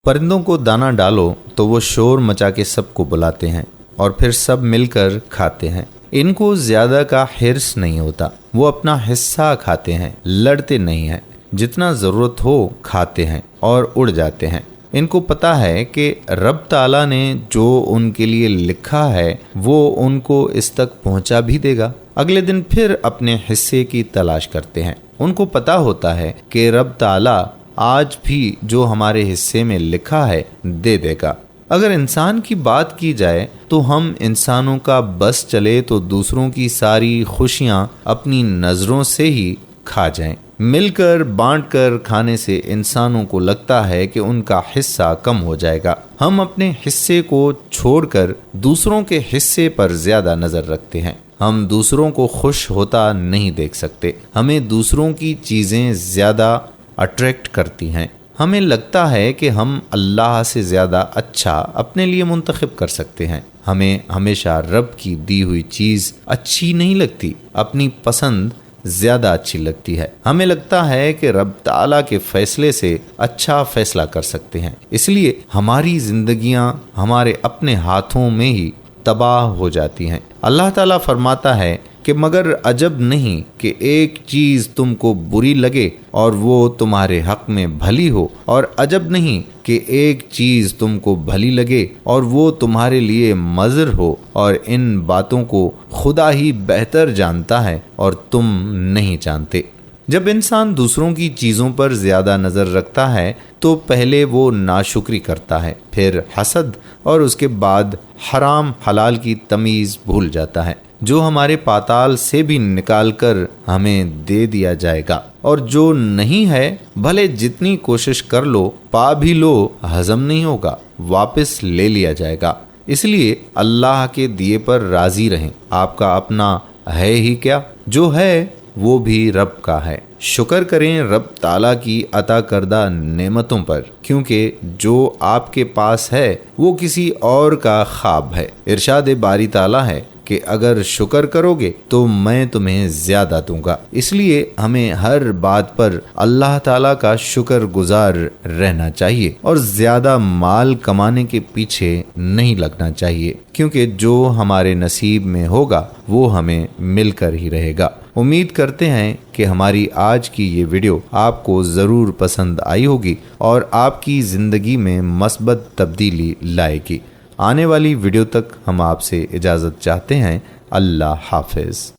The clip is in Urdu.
پرندوں کو دانا ڈالو تو وہ شور مچا کے سب کو بلاتے ہیں اور پھر سب مل کر کھاتے ہیں۔ ان کو زیادہ کا حرص نہیں ہوتا، وہ اپنا حصہ کھاتے ہیں، لڑتے نہیں ہیں، جتنا ضرورت ہو کھاتے ہیں اور اڑ جاتے ہیں۔ ان کو پتا ہے کہ رب تعالیٰ نے جو ان کے لیے لکھا ہے وہ ان کو اس تک پہنچا بھی دے گا۔ اگلے دن پھر اپنے حصے کی تلاش کرتے ہیں۔ ان کو پتا ہوتا ہے کہ رب تعالیٰ آج بھی جو ہمارے حصے میں لکھا ہے دے دے گا۔ اگر انسان کی بات کی جائے تو ہم انسانوں کا بس چلے تو دوسروں کی ساری خوشیاں اپنی نظروں سے ہی کھا جائیں۔ مل کر بانٹ کر کھانے سے انسانوں کو لگتا ہے کہ ان کا حصہ کم ہو جائے گا۔ ہم اپنے حصے کو چھوڑ کر دوسروں کے حصے پر زیادہ نظر رکھتے ہیں۔ ہم دوسروں کو خوش ہوتا نہیں دیکھ سکتے۔ ہمیں دوسروں کی چیزیں زیادہ اٹریکٹ کرتی ہیں۔ ہمیں لگتا ہے کہ ہم اللہ سے زیادہ اچھا اپنے لیے منتخب کر سکتے ہیں۔ ہمیں ہمیشہ رب کی دی ہوئی چیز اچھی نہیں لگتی، اپنی پسند زیادہ اچھی لگتی ہے۔ ہمیں لگتا ہے کہ رب تعالیٰ کے فیصلے سے اچھا فیصلہ کر سکتے ہیں، اس لیے ہماری زندگیاں ہمارے اپنے ہاتھوں میں ہی تباہ ہو جاتی ہیں۔ اللہ تعالیٰ فرماتا ہے کہ مگر عجب نہیں کہ ایک چیز تم کو بری لگے اور وہ تمہارے حق میں بھلی ہو، اور عجب نہیں کہ ایک چیز تم کو بھلی لگے اور وہ تمہارے لیے مضر ہو، اور ان باتوں کو خدا ہی بہتر جانتا ہے اور تم نہیں جانتے۔ جب انسان دوسروں کی چیزوں پر زیادہ نظر رکھتا ہے تو پہلے وہ ناشکری کرتا ہے، پھر حسد، اور اس کے بعد حرام حلال کی تمیز بھول جاتا ہے۔ جو ہمارے پاتال سے بھی نکال کر ہمیں دے دیا جائے گا، اور جو نہیں ہے بھلے جتنی کوشش کر لو، پا بھی لو، ہضم نہیں ہوگا، واپس لے لیا جائے گا۔ اس لیے اللہ کے دیے پر راضی رہیں۔ آپ کا اپنا ہے ہی کیا، جو ہے وہ بھی رب کا ہے۔ شکر کریں رب تعالیٰ کی عطا کردہ نعمتوں پر، کیونکہ جو آپ کے پاس ہے وہ کسی اور کا خواب ہے۔ ارشاد باری تعالیٰ ہے کہ اگر شکر کرو گے تو میں تمہیں زیادہ دوں گا۔ اس لیے ہمیں ہر بات پر اللہ تعالیٰ کا شکر گزار رہنا چاہیے اور زیادہ مال کمانے کے پیچھے نہیں لگنا چاہیے، کیونکہ جو ہمارے نصیب میں ہوگا وہ ہمیں مل کر ہی رہے گا۔ امید کرتے ہیں کہ ہماری آج کی یہ ویڈیو آپ کو ضرور پسند آئی ہوگی اور آپ کی زندگی میں مثبت تبدیلی لائے گی۔ آنے والی ویڈیو تک ہم آپ سے اجازت چاہتے ہیں۔ اللہ حافظ۔